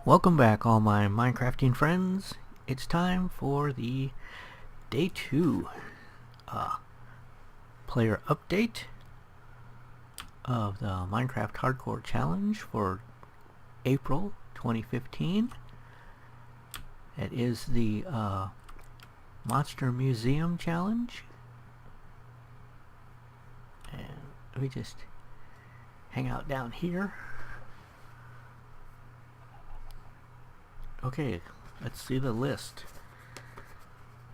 Welcome back, all my Minecrafting friends. It's time for the Day 2 player update of the Minecraft Hardcore Challenge for April 2015. It is the Monster Museum Challenge. And let me just hang out down here. Okay, let's see the list.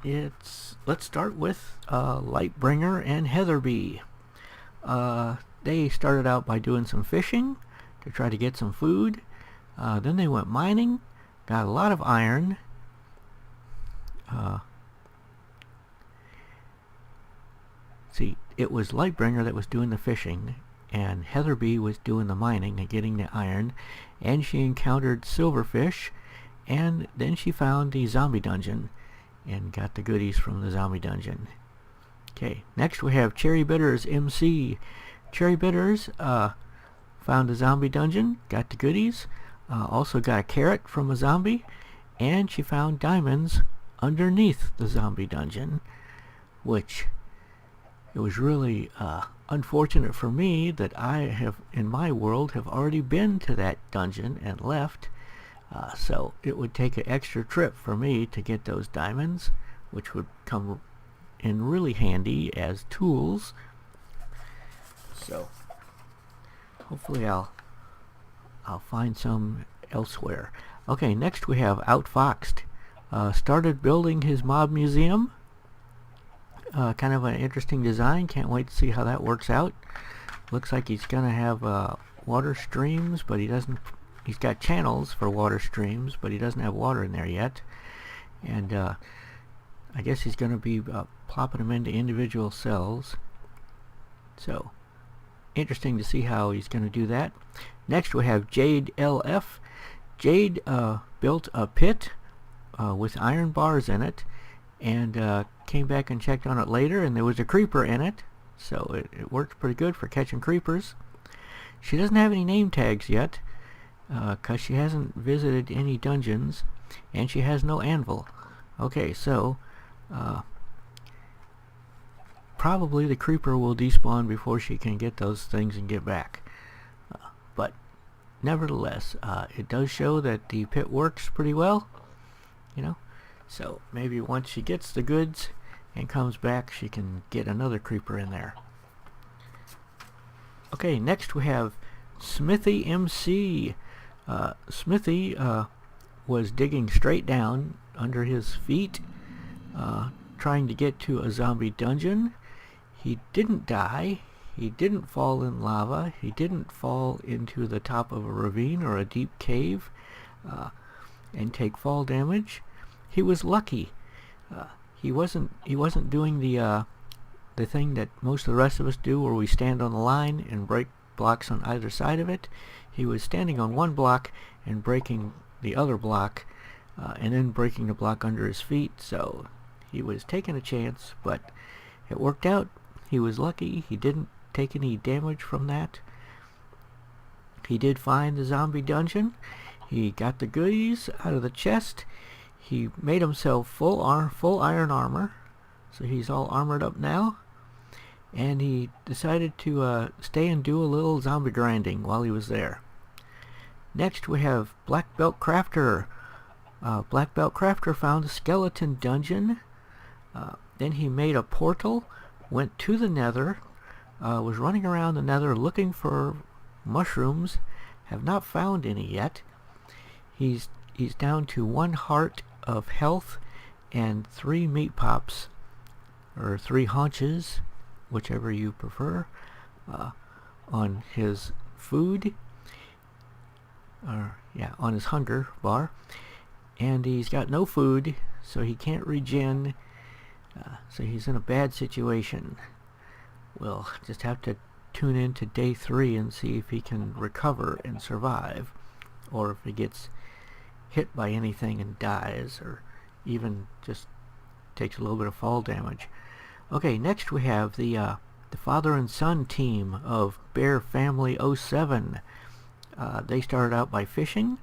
Let's start with Lightbringer and Heatherbee. They started out by doing some fishing to try to get some food. Then they went mining, got a lot of iron. See, it was Lightbringer that was doing the fishing, and Heatherbee was doing the mining and getting the iron, and she encountered silverfish. And then she found the zombie dungeon and got the goodies from the zombie dungeon. Okay, next we have Cherry Bitters MC. Cherry Bitters found a zombie dungeon, got the goodies, also got a carrot from a zombie, and she found diamonds underneath the zombie dungeon, which it was really unfortunate for me that I have, in my world, have already been to that dungeon and left. So it would take an extra trip for me to get those diamonds, which would come in really handy as tools. So hopefully I'll find some elsewhere. Okay, next we have Outfoxed. Started building his mob museum. Kind of an interesting design. Can't wait to see how that works out. Looks like he's gonna have water streams, but he doesn't. He's got channels for water streams, but he doesn't have water in there yet. And I guess he's going to be plopping them into individual cells. So, interesting to see how he's going to do that. Next we have Jade LF. Jade built a pit with iron bars in it, and came back and checked on it later, and there was a creeper in it. So it worked pretty good for catching creepers. She doesn't have any name tags yet, because she hasn't visited any dungeons, and she has no anvil. Okay, so probably the creeper will despawn before she can get those things and get back. But nevertheless, it does show that the pit works pretty well, you know. So maybe once she gets the goods and comes back, she can get another creeper in there. Okay, next we have Smithy MC. Smithy was digging straight down under his feet, trying to get to a zombie dungeon. He didn't die. He didn't fall in lava. He didn't fall into the top of a ravine or a deep cave and take fall damage. He was lucky. He wasn't doing the thing that most of the rest of us do, where we stand on the line and break blocks on either side of it. He was standing on one block and breaking the other block, and then breaking the block under his feet. So he was taking a chance, but it worked out. He was lucky. He didn't take any damage from that. He did find the zombie dungeon. He got the goodies out of the chest. He made himself full iron armor, so he's all armored up now. And he decided to stay and do a little zombie grinding while he was there. Next we have Black Belt Crafter. Black Belt Crafter found a skeleton dungeon. Then he made a portal, went to the nether, was running around the nether looking for mushrooms. Have not found any yet. He's down to 1 heart of health and 3 meat pops, or 3 haunches, whichever you prefer, on his food, on his hunger bar. And he's got no food, so he can't regen, so he's in a bad situation. We'll just have to tune in to day 3 and see if he can recover and survive, or if he gets hit by anything and dies, or even just takes a little bit of fall damage. Okay, next we have the father and son team of Bear Family 07. They started out by fishing,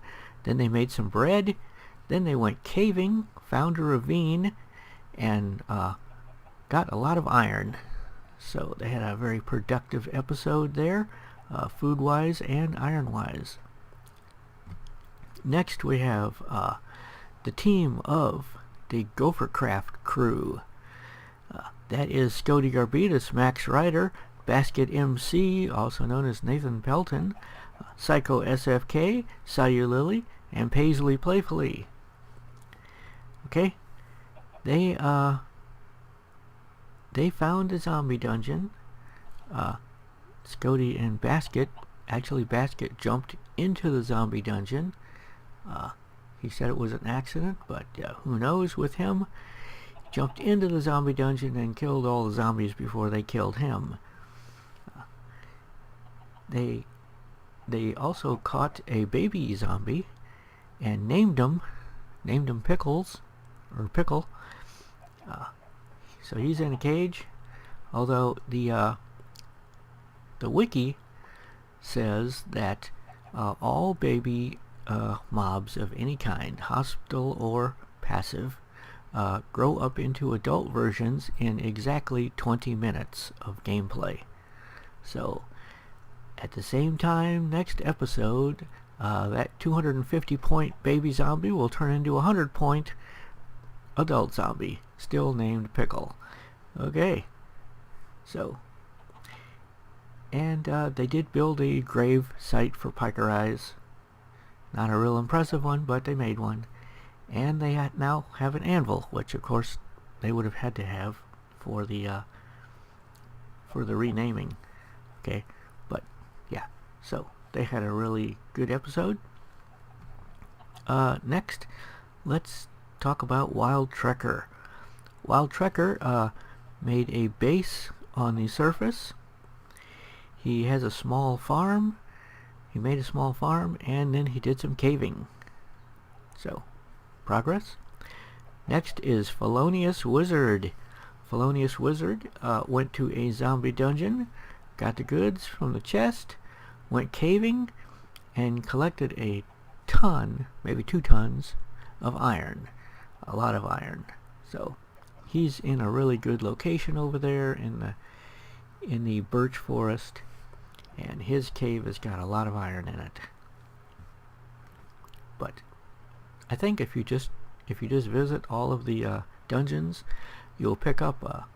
Then they made some bread. Then they went caving, found a ravine, and got a lot of iron. So they had a very productive episode there, food-wise and iron-wise. Next we have the team of the Gophercraft crew. That is Scody Garbitas, Max Ryder, Basket MC, also known as Nathan Pelton, Psycho SFK, Sayu Lily, and Paisley Playfully. Okay, they found a zombie dungeon. Scody and Basket, actually Basket jumped into the zombie dungeon. He said it was an accident, but who knows with him. Jumped into the zombie dungeon and killed all the zombies before they killed him. They also caught a baby zombie and named him Pickles, or Pickle. So he's in a cage, although the wiki says that all baby mobs of any kind, hostile or passive, grow up into adult versions in exactly 20 minutes of gameplay. So at the same time, next episode, that 250 point baby zombie will turn into a 100 point adult zombie, still named Pickle. Okay, so, and they did build a grave site for Piker Eyes. Not a real impressive one, but they made one. And they now have an anvil, which of course they would have had to have for the renaming. Okay, but yeah, so they had a really good episode. Next, let's talk about Wild Trekker. Wild Trekker made a base on the surface. He has a small farm. He made a small farm, and then he did some caving. So, progress. Next is Felonious Wizard. Felonious Wizard went to a zombie dungeon, got the goods from the chest, went caving, and collected a ton, maybe 2 tons, of iron. A lot of iron. So he's in a really good location over there in the birch forest, and his cave has got a lot of iron in it. But I think if you just visit all of the dungeons, you'll pick up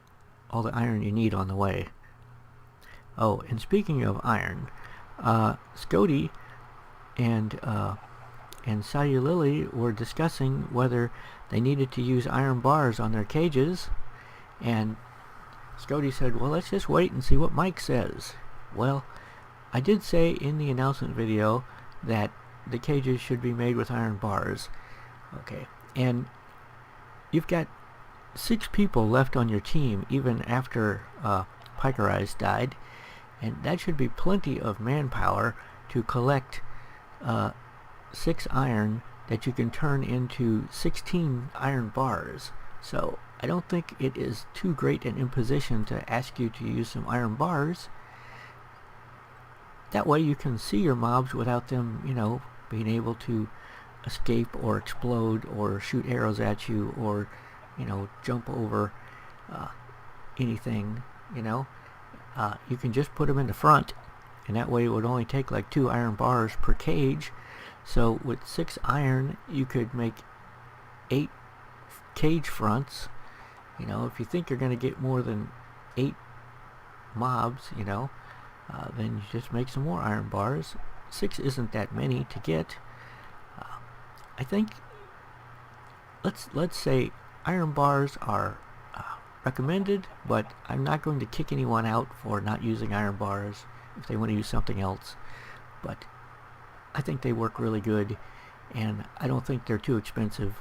all the iron you need on the way. Oh, and speaking of iron, Scody and Sayu Lily were discussing whether they needed to use iron bars on their cages, and Scody said, well, let's just wait and see what Mike says. Well, I did say in the announcement video that the cages should be made with iron bars. Okay, and you've got 6 people left on your team even after Piker Eyes died, and that should be plenty of manpower to collect 6 iron that you can turn into 16 iron bars. So I don't think it is too great an imposition to ask you to use some iron bars. That way you can see your mobs without them, being able to escape or explode or shoot arrows at you or, jump over anything, You can just put them in the front, and that way it would only take like 2 iron bars per cage. So with 6 iron, you could make 8 cage fronts. If you think you're going to get more than 8 mobs, then you just make some more iron bars. 6 isn't that many to get. I think let's say iron bars are recommended, but I'm not going to kick anyone out for not using iron bars if they want to use something else. But I think they work really good, and I don't think they're too expensive,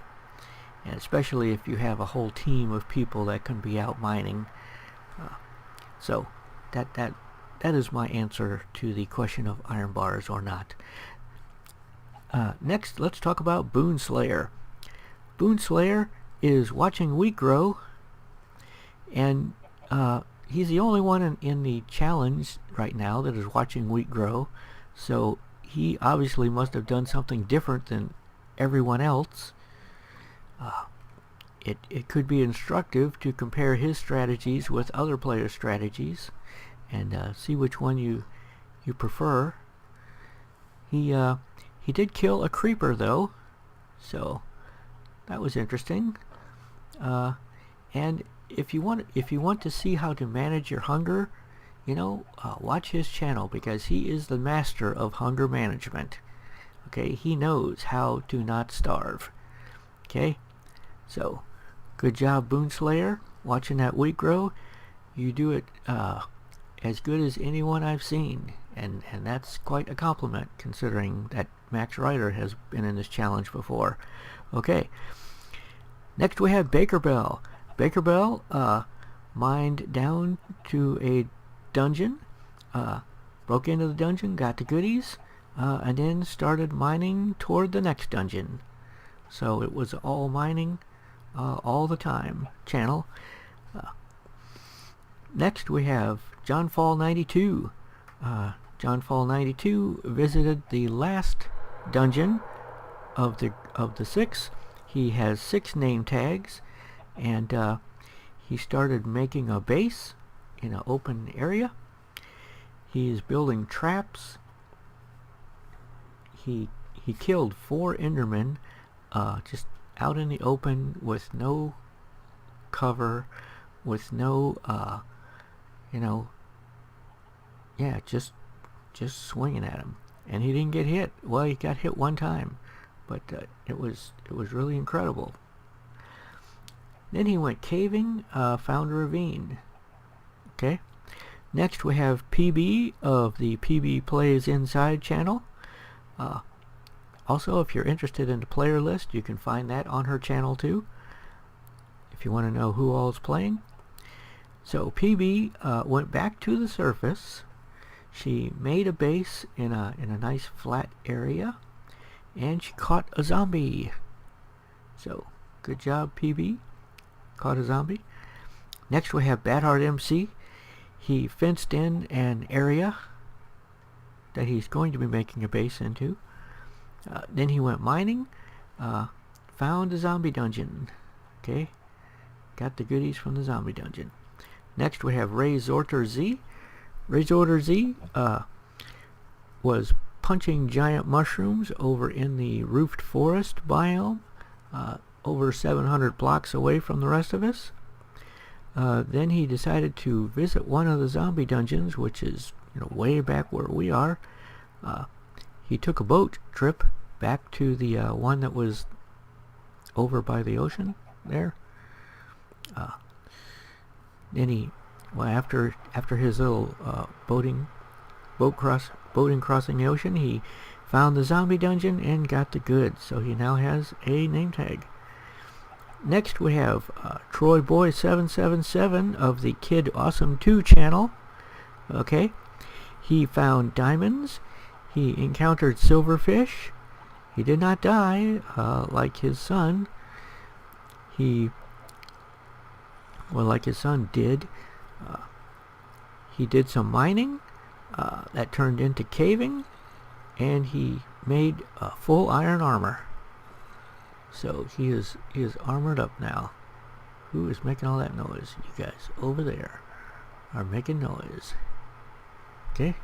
and especially if you have a whole team of people that can be out mining. So that is my answer to the question of iron bars or not. Next, let's talk about Boon Slayer. Boon Slayer is watching wheat grow, and he's the only one in the challenge right now that is watching wheat grow. So he obviously must have done something different than everyone else. It could be instructive to compare his strategies with other players' strategies and see which one you prefer. He did kill a creeper though, so that was interesting. And if you want to see how to manage your hunger, watch his channel, because he is the master of hunger management. Okay, he knows how to not starve. Okay, so good job, Boonslayer, watching that wheat grow. You do it as good as anyone I've seen, and that's quite a compliment considering that Max Ryder has been in this challenge before. Okay, next we have Baker Bell. Baker Bell mined down to a dungeon, broke into the dungeon, got the goodies, and then started mining toward the next dungeon. So it was all mining all the time channel. Next we have John Fall 92. John Fall 92 visited the last dungeon of the 6. He has 6 name tags, and he started making a base in an open area. He is building traps. He killed 4 Endermen just out in the open with no cover, with no just swinging at him, and he didn't get hit. Well, he got hit one time, but it was really incredible. Then he went caving, found a ravine. Okay. Next we have PB of the PB Plays Inside channel. Also, if you're interested in the player list, you can find that on her channel too, if you want to know who all is playing. So PB went back to the surface. She made a base in a nice flat area, and she caught a zombie. So good job, PB. Caught a zombie. Next we have Badheart MC. He fenced in an area that he's going to be making a base into. Then he went mining, found a zombie dungeon. Okay, got the goodies from the zombie dungeon. Next we have Ray Zorter Z. Ray Zorter Z was punching giant mushrooms over in the roofed forest biome, over 700 blocks away from the rest of us. Then he decided to visit one of the zombie dungeons, which is way back where we are. He took a boat trip back to the one that was over by the ocean there. Then after his little boating crossing the ocean, he found the zombie dungeon and got the goods. So he now has a name tag. Next we have Troy Boy 777 of the Kid Awesome 2 channel. Okay, he found diamonds. He encountered silverfish. He did not die like his son. Like his son did. He did some mining that turned into caving, and he made full iron armor. So he is armored up now. Who is making all that noise? You guys over there are making noise. Okay.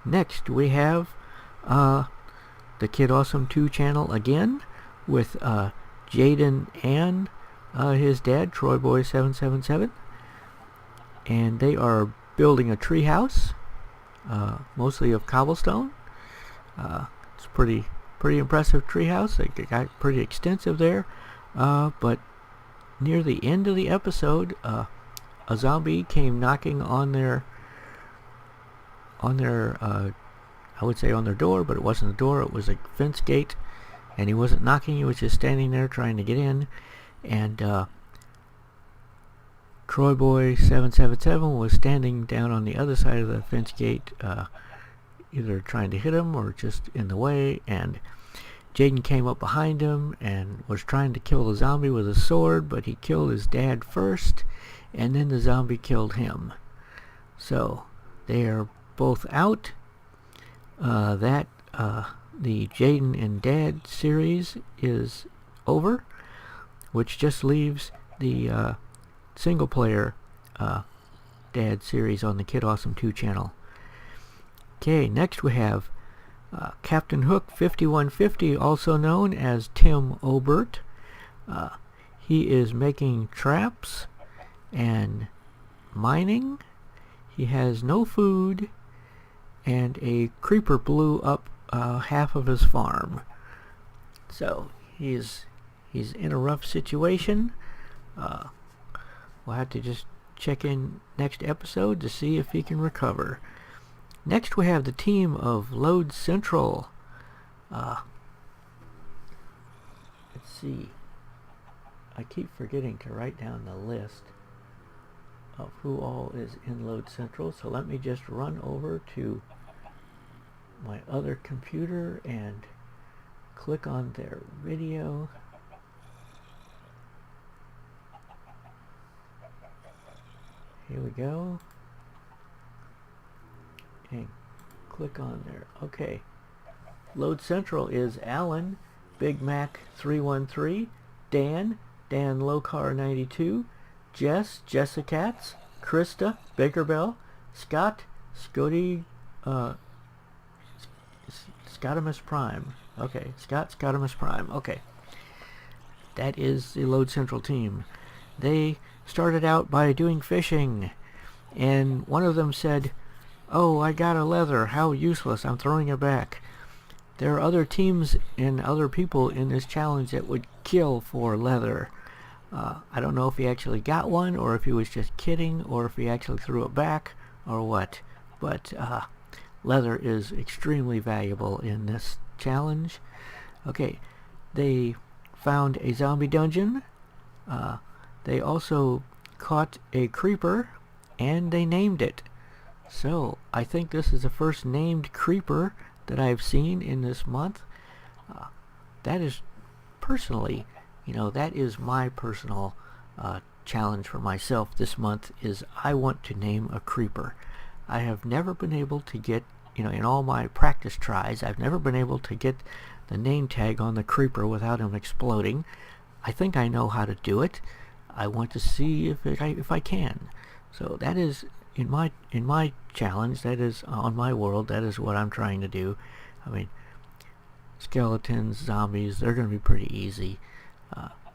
Next we have the Kid Awesome 2 channel again with Jaden and his dad, Troy Boy 777, and they are building a tree house, mostly of cobblestone. It's pretty impressive tree house. They got pretty extensive there, but near the end of the episode, a zombie came knocking on their I would say on their door, but it wasn't a door, it was a fence gate, and he wasn't knocking, he was just standing there trying to get in, and Troy Boy 777 was standing down on the other side of the fence gate, either trying to hit him or just in the way, and Jaden came up behind him and was trying to kill the zombie with a sword, but he killed his dad first, and then the zombie killed him. So they are both out. The Jaden and Dad series is over, which just leaves the single player Dad series on the Kid Awesome 2 channel. Okay, next we have Captain Hook 5150, also known as Tim Obert. He is making traps and mining. He has no food, and a creeper blew up half of his farm. So he's in a rough situation. We'll have to just check in next episode to see if he can recover. Next we have the team of Load Central. Let's see. I keep forgetting to write down the list of who all is in Load Central, so let me just run over to my other computer and click on their video. Here we go. And click on there. Okay. Load Central is Alan, Big Mac 313, Dan Locar 92, Jess, Jessicats, Krista, Bakerbell, Scott, Scotty, Scotimus Prime. Okay, Scotimus Prime. Okay. That is the Load Central team. They started out by doing fishing, and one of them said, "Oh, I got a leather. How useless. I'm throwing it back." There are other teams and other people in this challenge that would kill for leather. I don't know if he actually got one, or if he was just kidding, or if he actually threw it back, or what. But leather is extremely valuable in this challenge. Okay, they found a zombie dungeon. They also caught a creeper, and they named it. So I think this is the first named creeper that I've seen in this month. That is personally, that is my personal challenge for myself this month, is I want to name a creeper. I have never been able to get, in all my practice tries, I've never been able to get the name tag on the creeper without him exploding. I think I know how to do it. I want to see if I can. So that is in my challenge. That is on my world. That is what I'm trying to do. I mean, skeletons, zombies, they're going to be pretty easy.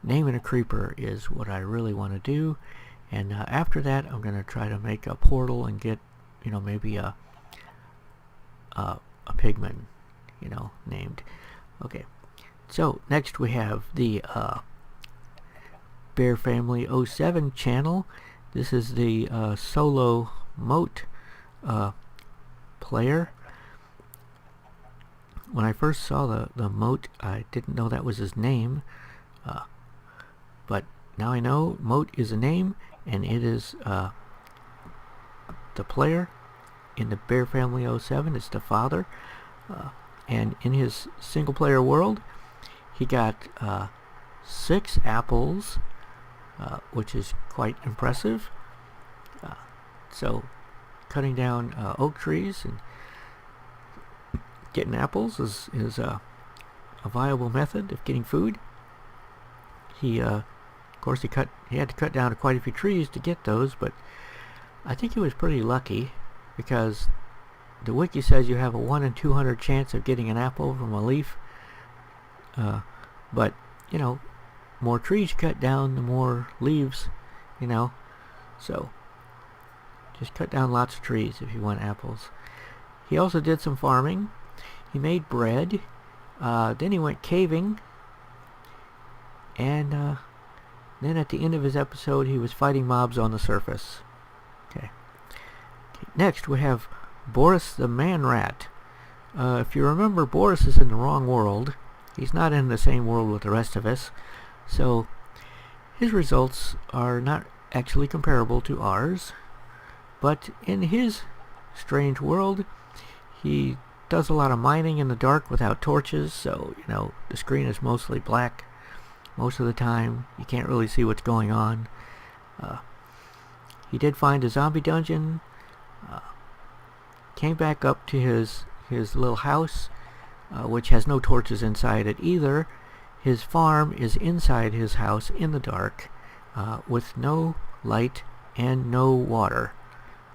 Naming a creeper is what I really want to do. And after that, I'm going to try to make a portal and get, maybe a pigman, named. Okay. So next we have the Bear Family 07 channel. This is the solo moat player. When I first saw the moat, I didn't know that was his name, but now I know Moat is a name, and it is the player in the Bear Family 07. It's the father, and in his single player world, he got 6 apples, which is quite impressive. So cutting down oak trees and getting apples is a viable method of getting food. He of course he had to cut down quite a few trees to get those, but I think he was pretty lucky, because the wiki says you have a 1 in 200 chance of getting an apple from a leaf. But more trees you cut down, the more leaves, so just cut down lots of trees if you want apples. He also did some farming. He made bread. Then he went caving, and then at the end of his episode he was fighting mobs on the surface. Okay. Next we have Boris the Man Rat. If you remember, Boris is in the wrong world. He's not in the same world with the rest of us, so his results are not actually comparable to ours. But in his strange world, he does a lot of mining in the dark without torches, so the screen is mostly black most of the time. You can't really see what's going on. He did find a zombie dungeon. came back up to his little house, which has no torches inside it either. His farm is inside his house in the dark, with no light and no water.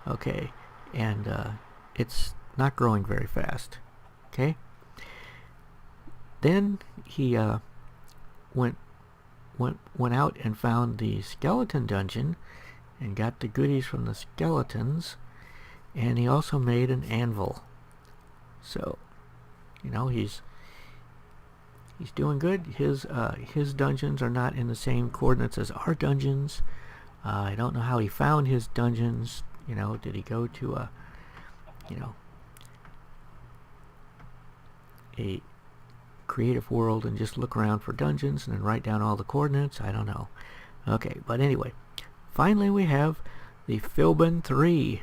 Okay, and it's not growing very fast. Okay. Then he went out and found the skeleton dungeon and got the goodies from the skeletons, and he also made an anvil. So, he's doing good. His dungeons are not in the same coordinates as our dungeons. I don't know how he found his dungeons. Did he go to a creative world and just look around for dungeons and then write down all the coordinates? I don't know. Okay, but anyway, finally we have the Philbin 3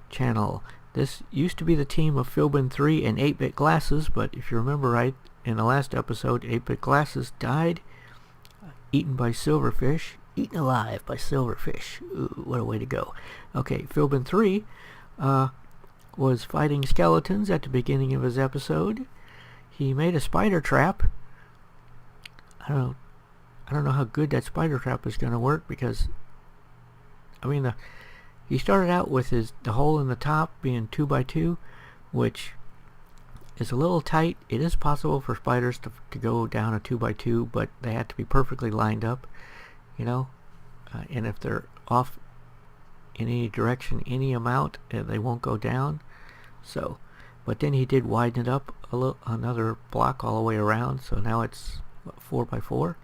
channel. This used to be the team of Philbin 3 and 8-Bit Glasses, but if you remember right, in the last episode, 8-Bit Glasses died, eaten by Silverfish. Eaten alive by Silverfish. Ooh, what a way to go. Okay, Philbin 3 was fighting skeletons at the beginning of his episode. He made a spider trap. I don't know how good that spider trap is going to work, because he started out with the hole in the top being 2x2, which is a little tight. It is possible for spiders to go down a 2x2, but they have to be perfectly lined up, and if they're off in any direction, any amount, they won't go down. So, but then he did widen it up another block all the way around, so now it's 4x4,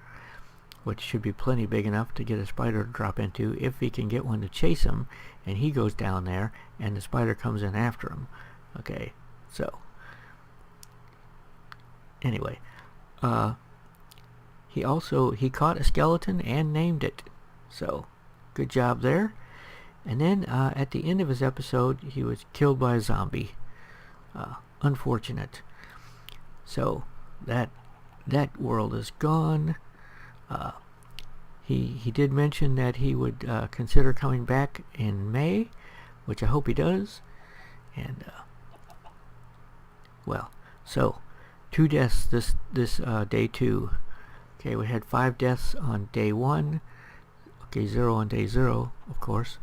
which should be plenty big enough to get a spider to drop into if he can get one to chase him, and he goes down there and the spider comes in after him. Okay, so anyway, he caught a skeleton and named it, so good job there. And then at the end of his episode, he was killed by a zombie. Unfortunate. So that world is gone. He did mention that he would consider coming back in May, which I hope he does. And so 2 deaths this day 2. Okay, we had 5 deaths on day 1. Okay, 0 on day 0, of course.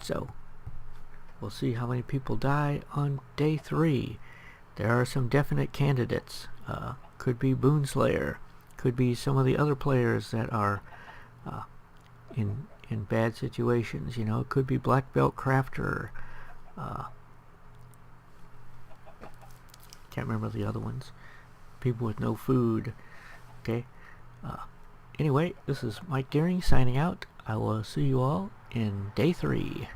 So we'll see how many people die on day 3. There are some definite candidates. Could be Boonslayer. Could be some of the other players that are in bad situations. It could be Black Belt Crafter. Can't remember the other ones. People with no food. Okay. Anyway, this is Mike Deering signing out. I will see you all in day 3.